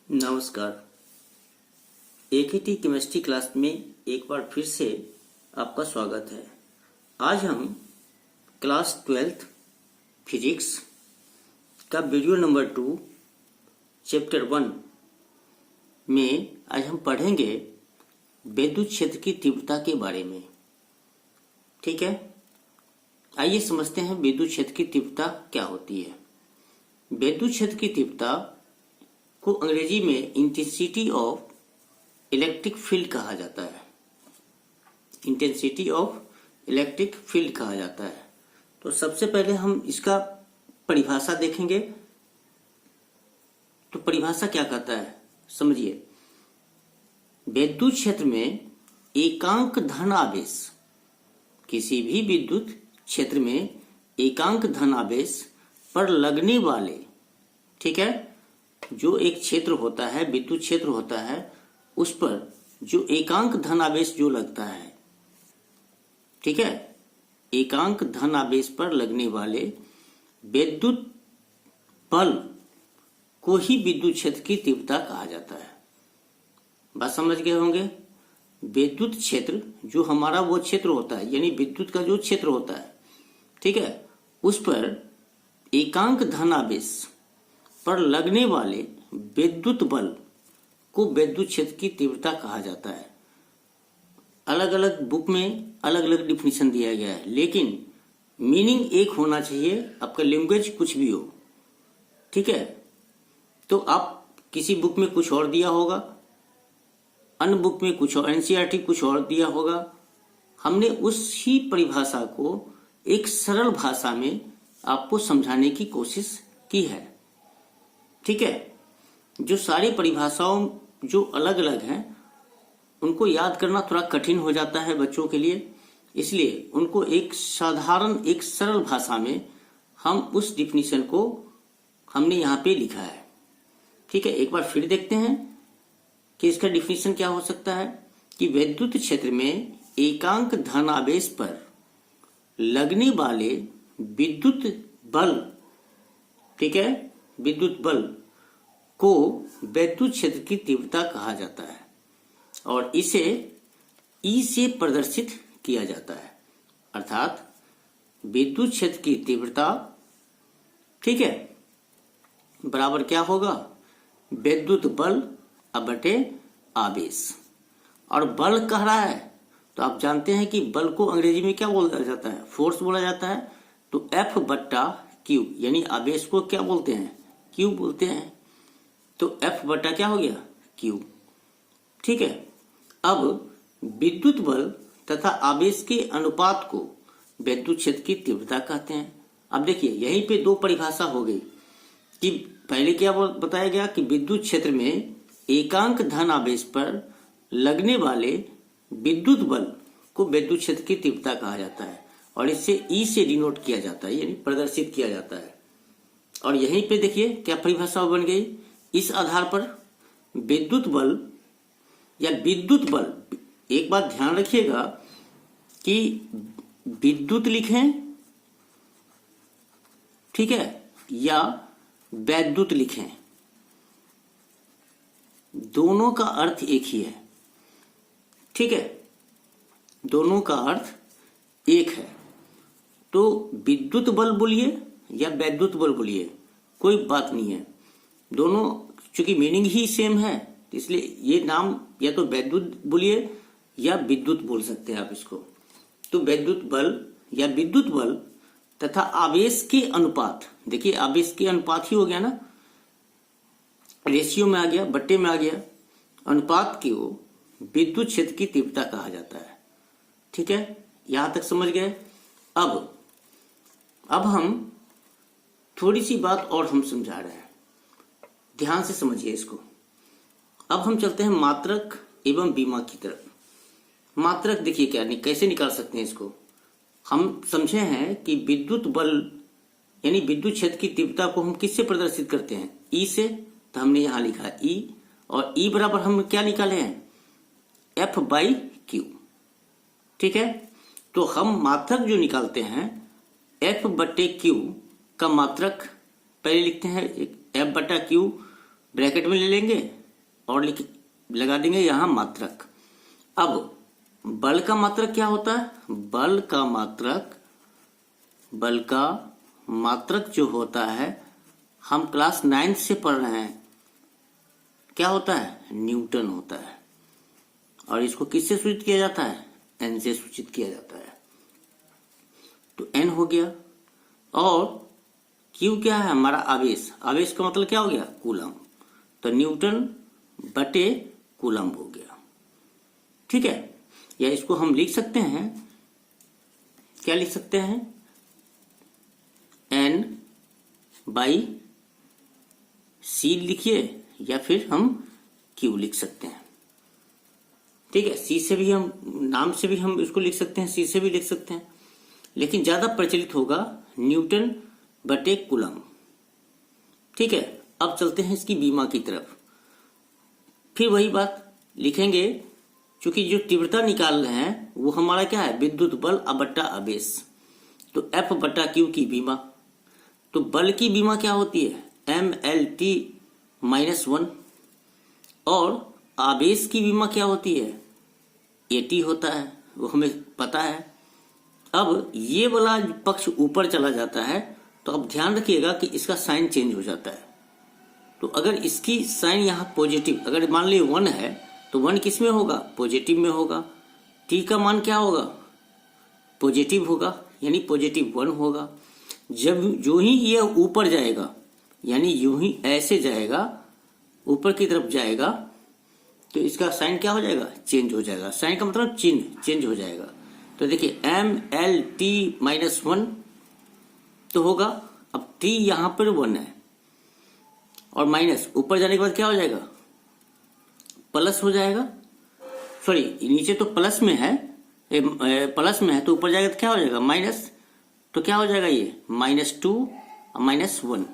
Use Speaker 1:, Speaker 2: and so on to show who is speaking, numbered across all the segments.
Speaker 1: नमस्कार। एकेटी chemistry class में एक बार फिर से आपका स्वागत है। आज हम क्लास 12th फिजिक्स का वीडियो नंबर 2 चैप्टर 1 में आज हम पढ़ेंगे विद्युत क्षेत्र की तीव्रता के बारे में। ठीक है, आइए समझते हैं विद्युत क्षेत्र की तीव्रता क्या होती है। विद्युत क्षेत्र की तीव्रता को अंग्रेजी में इंटेंसिटी ऑफ इलेक्ट्रिक फील्ड कहा जाता है। इंटेंसिटी ऑफ इलेक्ट्रिक फील्ड कहा जाता है। तो सबसे पहले हम इसका परिभाषा देखेंगे। तो परिभाषा क्या कहता है समझिए। विद्युत क्षेत्र में एकांक धन आवेश, किसी भी विद्युत क्षेत्र में एकांक धन आवेश पर लगने वाले, ठीक है, जो एक क्षेत्र होता है, विद्युत क्षेत्र होता है, उस पर जो एकांक धन आवेश जो लगता है, ठीक है, एकांक धन आवेश पर लगने वाले विद्युत बल को ही विद्युत क्षेत्र की तीव्रता कहा जाता है। बात समझ गए होंगे। विद्युत क्षेत्र जो हमारा वो क्षेत्र होता है, यानी विद्युत का जो क्षेत्र होता है, ठीक है, उस पर एकांक धन आवेश पर लगने वाले विद्युत बल को विद्युत क्षेत्र की तीव्रता कहा जाता है। अलग अलग बुक में अलग अलग डिफिनीशन दिया गया है, लेकिन मीनिंग एक होना चाहिए। आपका लैंग्वेज कुछ भी हो, ठीक है। तो आप किसी बुक में कुछ और दिया होगा, अन्य बुक में कुछ और, एनसीईआरटी कुछ और दिया होगा। हमने उसी परिभाषा को एक सरल भाषा में आपको समझाने की कोशिश की है, ठीक है। जो सारी परिभाषाओं जो अलग अलग हैं उनको याद करना थोड़ा कठिन हो जाता है बच्चों के लिए, इसलिए उनको एक साधारण, एक सरल भाषा में हम उस डिफिनीशन को हमने यहाँ पे लिखा है, ठीक है। एक बार फिर देखते हैं कि इसका डिफिनीशन क्या हो सकता है। कि विद्युत क्षेत्र में एकांक धन आवेश पर लगने वाले विद्युत बल, ठीक है, विद्युत बल को विद्युत क्षेत्र की तीव्रता कहा जाता है और इसे ई से प्रदर्शित किया जाता है। अर्थात विद्युत क्षेत्र की तीव्रता, ठीक है, बराबर क्या होगा, विद्युत बल बटे आवेश। और बल कह रहा है तो आप जानते हैं कि बल को अंग्रेजी में क्या बोला जाता है, फोर्स बोला जाता है। तो एफ बट्टा क्यू, यानी आवेश को क्या बोलते हैं, क्यू बोलते हैं। तो एफ बटा क्या हो गया, क्यू, ठीक है। अब विद्युत बल तथा आवेश के अनुपात को विद्युत क्षेत्र की तीव्रता कहते हैं। अब देखिए यहीं पे दो परिभाषा हो गई कि पहले क्या बताया गया कि विद्युत क्षेत्र में एकांक धन आवेश पर लगने वाले विद्युत बल को विद्युत क्षेत्र की तीव्रता कहा जाता है और इससे ई से डिनोट किया जाता है, यानी प्रदर्शित किया जाता है। और यहीं पे देखिए क्या परिभाषा बन गई। इस आधार पर विद्युत बल या विद्युत बल, एक बात ध्यान रखिएगा कि विद्युत लिखें, ठीक है, या वैद्युत लिखें, दोनों का अर्थ एक ही है, ठीक है, दोनों का अर्थ एक है। तो विद्युत बल बोलिए या वैद्युत बल बोलिए, कोई बात नहीं है, दोनों चूंकि मीनिंग ही सेम है, इसलिए ये नाम या तो वैद्युत बोलिए या विद्युत बोल सकते हैं आप इसको। तो वैद्युत बल या विद्युत बल तथा आवेश के अनुपात, देखिए आवेश के अनुपात ही हो गया ना, रेशियो में आ गया, बट्टे में आ गया, अनुपात को विद्युत क्षेत्र की तीव्रता कहा जाता है, ठीक है। यहां तक समझ गए। अब हम थोड़ी सी बात और हम समझा रहे हैं, ध्यान से समझिए इसको। अब हम चलते हैं मात्रक एवं बीमा की तरफ। मात्रक देखिए क्या कैसे निकाल सकते हैं इसको। हम समझे हैं कि विद्युत बल यानी विद्युत क्षेत्र की तीव्रता को हम किससे प्रदर्शित करते हैं, ई से। तो हमने यहां लिखा ई, और ई बराबर हम क्या निकाले हैं, एफ बाई क्यू, ठीक है। तो हम मात्रक जो निकालते हैं एफ बटे क्यू का मात्रक पहले लिखते हैं, एफ बटा क्यू ब्रैकेट में ले लेंगे और लगा देंगे यहां मात्रक। अब बल का मात्रक क्या होता है? बल का मात्रक जो होता है, हम क्लास 9 से पढ़ रहे हैं, क्या होता है? न्यूटन होता है। और इसको किससे सूचित किया जाता है? एन से सूचित किया जाता है। तो एन हो गया। और क्यू क्या है? हमारा आवेश। आवेश का मतलब क्या हो गया? कूलम। तो न्यूटन बटे कूलम हो गया। ठीक है, या इसको हम लिख सकते हैं, क्या लिख सकते हैं? एन बाई सी लिखिए, या फिर हम क्यू लिख सकते हैं। ठीक है, सी से भी हम, नाम से भी हम इसको लिख सकते हैं, सी से भी लिख सकते हैं, लेकिन ज्यादा प्रचलित होगा न्यूटन बटे कूलम। ठीक है, अब चलते हैं इसकी बीमा की तरफ। फिर वही बात लिखेंगे, क्योंकि जो तीव्रता निकाल रहे हैं वो हमारा क्या है? विद्युत बल बट्टा आवेश। तो एफ बट्टा क्यू की बीमा। तो बल की बीमा क्या होती है? MLT-1। और आवेश की बीमा क्या होती है? AT होता है, वो हमें पता है। अब ये वाला पक्ष ऊपर चला जाता है, तो अब ध्यान रखिएगा कि इसका साइन चेंज हो जाता है। तो अगर इसकी साइन यहाँ पॉजिटिव, अगर मान लीजिए 1 है, तो 1 किस में होगा? पॉजिटिव में होगा। टी का मान क्या होगा? पॉजिटिव होगा, यानी पॉजिटिव 1 होगा। जब जो ही ये ऊपर जाएगा, यानी यूं ही ऐसे जाएगा, ऊपर की तरफ जाएगा, तो इसका साइन क्या हो जाएगा? चेंज हो जाएगा। साइन का मतलब चिन्ह चेंज हो जाएगा। तो देखिए MLT-1 तो होगा। अब T यहां पर 1 है और माइनस, ऊपर जाने के बाद क्या हो जाएगा? प्लस हो जाएगा। सॉरी, नीचे तो प्लस में है, प्लस में है, तो ऊपर जाएगा तो क्या हो जाएगा? माइनस। तो क्या हो जाएगा? ये -2 और -1।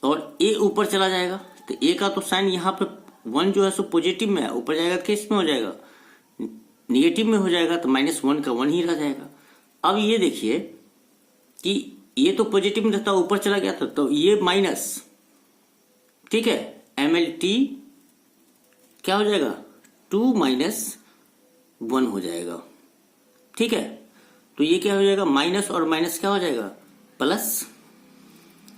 Speaker 1: और ए ऊपर चला जाएगा, तो ए का तो साइन यहाँ पे 1 जो है सो पॉजिटिव में है, ऊपर जाएगा तो किस में हो जाएगा? निगेटिव में हो जाएगा। तो -1 का 1 ही रह जाएगा। अब ये देखिए कि ये तो पॉजिटिव में रहता, ऊपर चला गया था, तो ये माइनस। ठीक है, MLT क्या हो जाएगा? 2 - 1 हो जाएगा। ठीक है, तो ये क्या हो जाएगा? माइनस और माइनस क्या हो जाएगा? प्लस।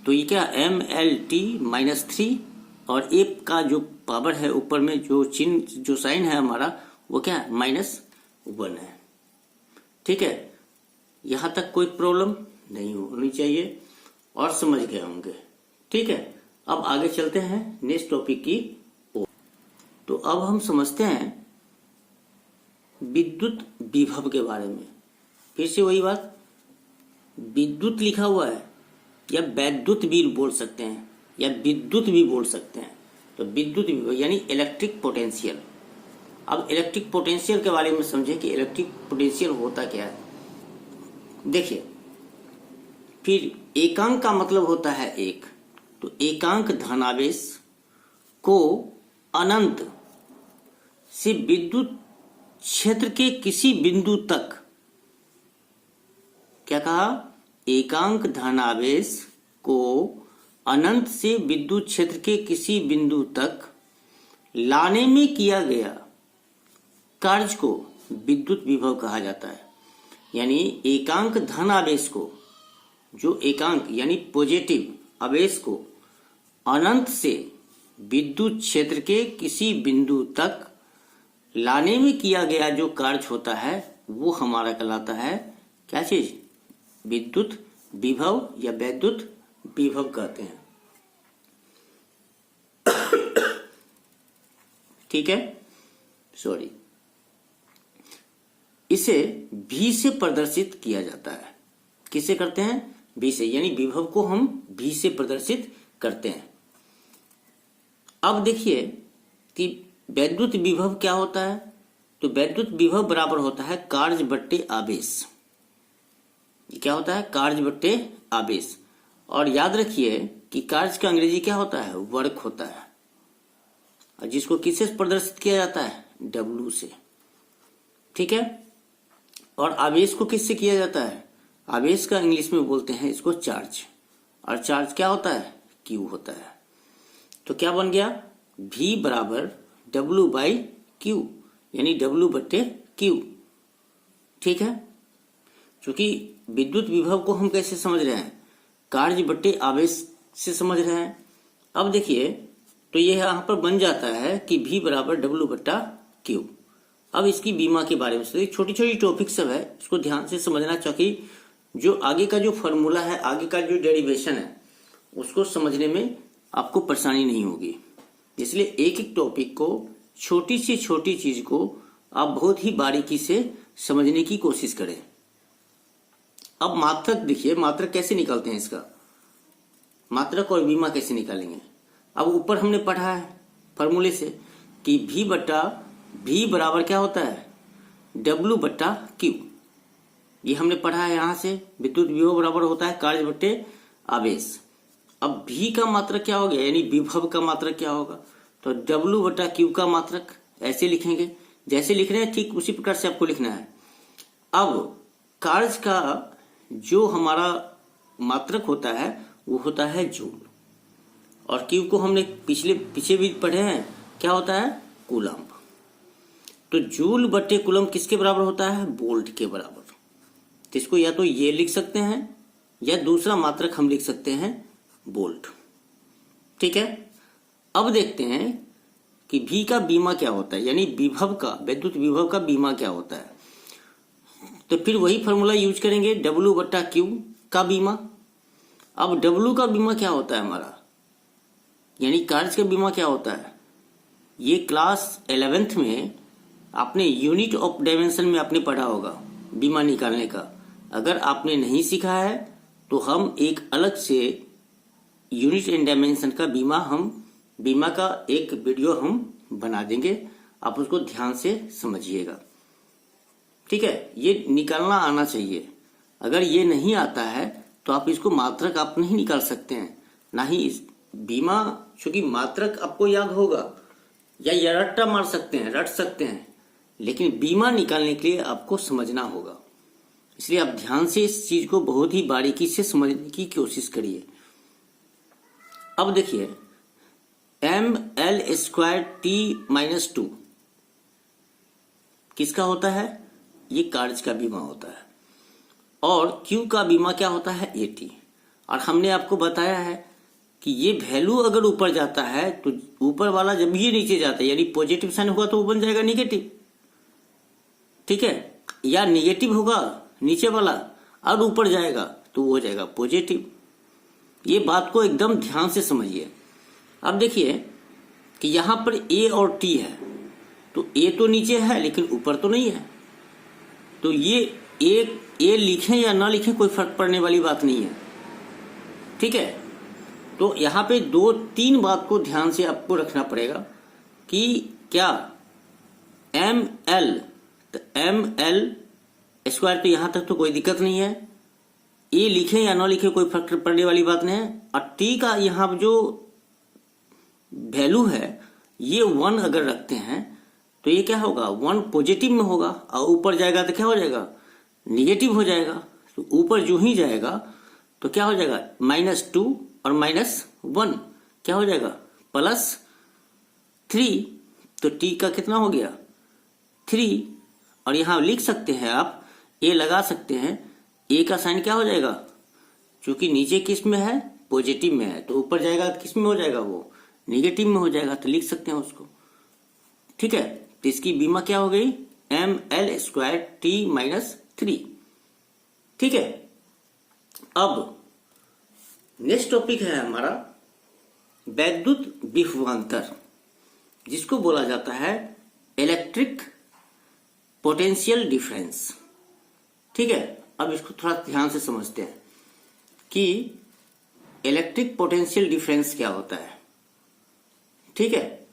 Speaker 1: तो ये क्या? MLT-3। और ए का जो पावर है ऊपर में, जो चिन्ह, जो साइन है हमारा, वो क्या है? -1 है। ठीक है, यहां तक कोई प्रॉब्लम नहीं होनी चाहिए और समझ गए होंगे। ठीक है, अब आगे चलते हैं नेक्स्ट टॉपिक की ओर। तो अब हम समझते हैं विद्युत विभव के बारे में। फिर से वही बात, विद्युत लिखा हुआ है, या वैद्युत भी बोल सकते हैं, या विद्युत भी बोल सकते हैं। तो विद्युत विभव यानी इलेक्ट्रिक पोटेंशियल। अब इलेक्ट्रिक पोटेंशियल के बारे में समझें कि इलेक्ट्रिक पोटेंशियल होता क्या है। देखिए, फिर एकांक का मतलब होता है एक। तो एकांक धनावेश को अनंत से विद्युत क्षेत्र के किसी बिंदु तक, क्या कहा? एकांक धनावेश को अनंत से विद्युत क्षेत्र के किसी बिंदु तक लाने में किया गया कार्य को विद्युत विभव कहा जाता है। यानी एकांक धन आवेश को, जो एकांक यानी पॉजिटिव आवेश को अनंत से विद्युत क्षेत्र के किसी बिंदु तक लाने में किया गया जो कार्य होता है, वो हमारा कहलाता है क्या चीज? विद्युत विभव या वैद्युत विभव कहते हैं। ठीक है, सॉरी। इसे V से प्रदर्शित किया जाता है। किसे करते हैं? V से, यानी विभव को हम V से प्रदर्शित करते हैं। अब देखिए कि वैद्युत विभव क्या होता है। तो वैद्युत विभव बराबर होता है कार्य बट्टे आवेश। क्या होता है? कार्य बट्टे आवेश। और याद रखिए कि कार्य का अंग्रेजी क्या होता है? वर्क होता है। और जिसको किससे प्रदर्शित किया जाता है? W से। ठीक है, और आवेश को किससे किया जाता है? आवेश का इंग्लिश में बोलते हैं इसको चार्ज। और चार्ज क्या होता है? Q होता है। तो क्या बन गया, V बराबर W/Q, यानी W/Q। ठीक है, क्योंकि विद्युत विभव को हम कैसे समझ रहे हैं, कार्य बट्टे आवेश से समझ रहे हैं। अब देखिए, तो ये यहाँ पर बन जाता है कि V बराबर W/Q। अब इसकी बीमा के बारे में छोटी छोटी टॉपिक सब है, इसको ध्यान से समझना, चाहिए जो आगे का जो फॉर्मूला है, आगे का जो डेरिवेशन है, उसको समझने में आपको परेशानी नहीं होगी। इसलिए एक एक टॉपिक को, छोटी से छोटी चीज को आप बहुत ही बारीकी से समझने की कोशिश करें। अब मात्रक देखिए, मात्रक कैसे निकालते हैं, इसका मात्रक और बीमा कैसे निकालेंगे। अब ऊपर हमने पढ़ा है फॉर्मूले से कि V बराबर क्या होता है, W/Q। ये हमने पढ़ा है यहाँ से, विद्युत विभव बराबर होता है कार्य बट्टे आवेश। अब V का मात्रक क्या हो गया, यानी विभव का मात्रक क्या होगा, तो W/Q का मात्रक ऐसे लिखेंगे, जैसे लिख रहे हैं ठीक उसी प्रकार से आपको लिखना है। अब कार्य का जो हमारा मात्रक होता है वो होता है जूल, और Q को हमने पीछे भी पढ़े हैं, क्या होता है, कूलम्ब। तो जूल बट्टे कूलम्ब किसके बराबर होता है, वोल्ट के बराबर। तो इसको या तो ये लिख सकते हैं या दूसरा मात्रक हम लिख सकते हैं वोल्ट। ठीक है, अब देखते हैं कि V का बीमा क्या होता है, यानी विभव का, विद्युत विभव का बीमा क्या होता है। तो फिर वही फॉर्मूला यूज करेंगे, W/Q का बीमा। अब W का बीमा क्या होता है हमारा, यानी कार्य का बीमा क्या होता है, ये क्लास 11th में आपने यूनिट ऑफ डायमेंशन में आपने पढ़ा होगा बीमा निकालने का। अगर आपने नहीं सीखा है तो हम एक अलग से यूनिट एंड डायमेंशन का बीमा का एक वीडियो हम बना देंगे, आप उसको ध्यान से समझिएगा। ठीक है, ये निकालना आना चाहिए। अगर ये नहीं आता है तो आप इसको मात्रक आप नहीं निकाल सकते हैं, ना ही इस बीमा, चूंकि मात्रक आपको याद होगा या रट्टा मार सकते हैं, रट सकते हैं, लेकिन बीमा निकालने के लिए आपको समझना होगा। इसलिए आप ध्यान से इस चीज को बहुत ही बारीकी से समझने की कोशिश करिए। अब देखिए, mL²T-2 किसका होता है, ये कार्य का बीमा होता है, और Q का बीमा क्या होता है, AT। और हमने आपको बताया है कि ये वैल्यू अगर ऊपर जाता है तो ऊपर वाला जब ये नीचे जाता है, यानी पॉजिटिव साइन होगा तो वो बन जाएगा निगेटिव। ठीक है, या निगेटिव होगा नीचे वाला और ऊपर जाएगा तो वो हो जाएगा पॉजिटिव। ये बात को एकदम ध्यान से समझिए। अब देखिए कि यहां पर A और T है, तो A तो नीचे है लेकिन ऊपर तो नहीं है, तो ये A लिखें या ना लिखें कोई फर्क पड़ने वाली बात नहीं है। ठीक है, तो यहाँ पे 2-3 बात को ध्यान से आपको रखना पड़ेगा कि क्या ML, तो ML² तो यहाँ तक तो कोई दिक्कत नहीं है, A लिखें या ना लिखें कोई फर्क पड़ने वाली बात नहीं है। और T का यहाँ जो वैल्यू है ये 1 अगर रखते हैं तो ये क्या होगा, 1 पॉजिटिव में होगा, और ऊपर जाएगा तो क्या हो जाएगा, निगेटिव हो जाएगा। तो ऊपर जो ही जाएगा तो क्या हो जाएगा, -2 और -1 क्या हो जाएगा, +3। तो T का कितना हो गया, 3। और यहां लिख सकते हैं आप, A लगा सकते हैं, A का साइन क्या हो जाएगा, क्योंकि नीचे किस में है, पॉजिटिव में है, तो ऊपर जाएगा किस में हो जाएगा, वो निगेटिव में हो जाएगा, तो लिख सकते हैं उसको। ठीक है, तो इसकी बीमा क्या हो गई, mL²T-3। ठीक है, अब नेक्स्ट टॉपिक है हमारा वैद्युत विभवांतर, जिसको बोला जाता है इलेक्ट्रिक पोटेंशियल डिफरेंस। ठीक है, अब इसको थोड़ा ध्यान से समझते हैं कि इलेक्ट्रिक पोटेंशियल डिफरेंस क्या होता है। ठीक है,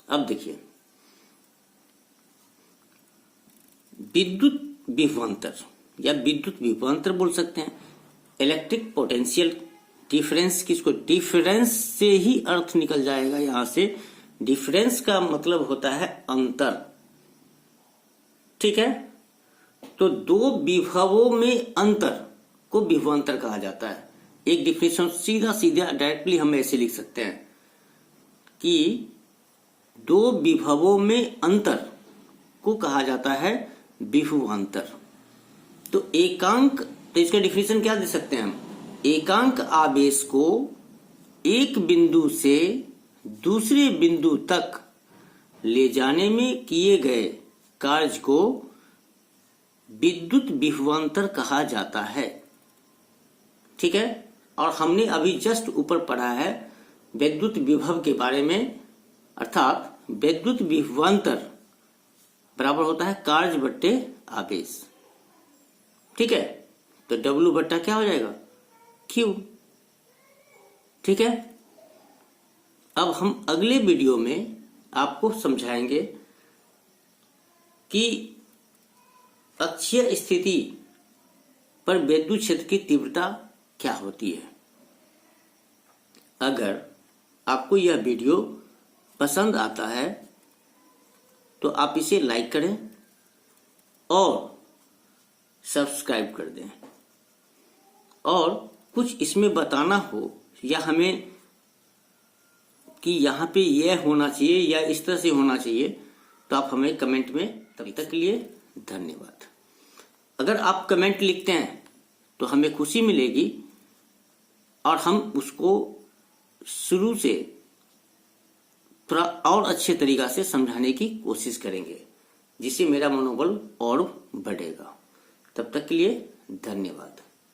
Speaker 1: अब देखिए, विद्युत विभवांतर या विद्युत विभवांतर बोल सकते हैं। इलेक्ट्रिक पोटेंशियल डिफरेंस, किसको, डिफरेंस से ही अर्थ निकल जाएगा यहां से। डिफरेंस का मतलब होता है अंतर। ठीक है, तो दो विभवों में अंतर को विभवांतर कहा जाता है। एक डिफिनेशन सीधा सीधा डायरेक्टली हम ऐसे लिख सकते हैं कि दो विभवों में अंतर को कहा जाता है विभवांतर। तो एकांक, तो इसका डिफिनेशन क्या दे सकते हैं हम? एकांक आवेश को एक बिंदु से दूसरे बिंदु तक ले जाने में किए गए कार्य को विद्युत विभवांतर कहा जाता है। ठीक है, और हमने अभी जस्ट ऊपर पढ़ा है विद्युत विभव के बारे में, अर्थात विद्युत विभवांतर बराबर होता है कार्य बट्टे आवेश। ठीक है, तो W बट्टा क्या हो जाएगा? Q। ठीक है, अब हम अगले वीडियो में आपको समझाएंगे कि अक्षीय स्थिति पर विद्युत क्षेत्र की तीव्रता क्या होती है। अगर आपको यह वीडियो पसंद आता है तो आप इसे लाइक करें और सब्सक्राइब कर दें, और कुछ इसमें बताना हो या हमें कि यहाँ पे यह होना चाहिए या इस तरह से होना चाहिए, तो आप हमें कमेंट में। तब तक के लिए धन्यवाद। अगर आप कमेंट लिखते हैं तो हमें खुशी मिलेगी और हम उसको शुरू से थोड़ा और अच्छे तरीका से समझाने की कोशिश करेंगे, जिससे मेरा मनोबल और बढ़ेगा। तब तक के लिए धन्यवाद।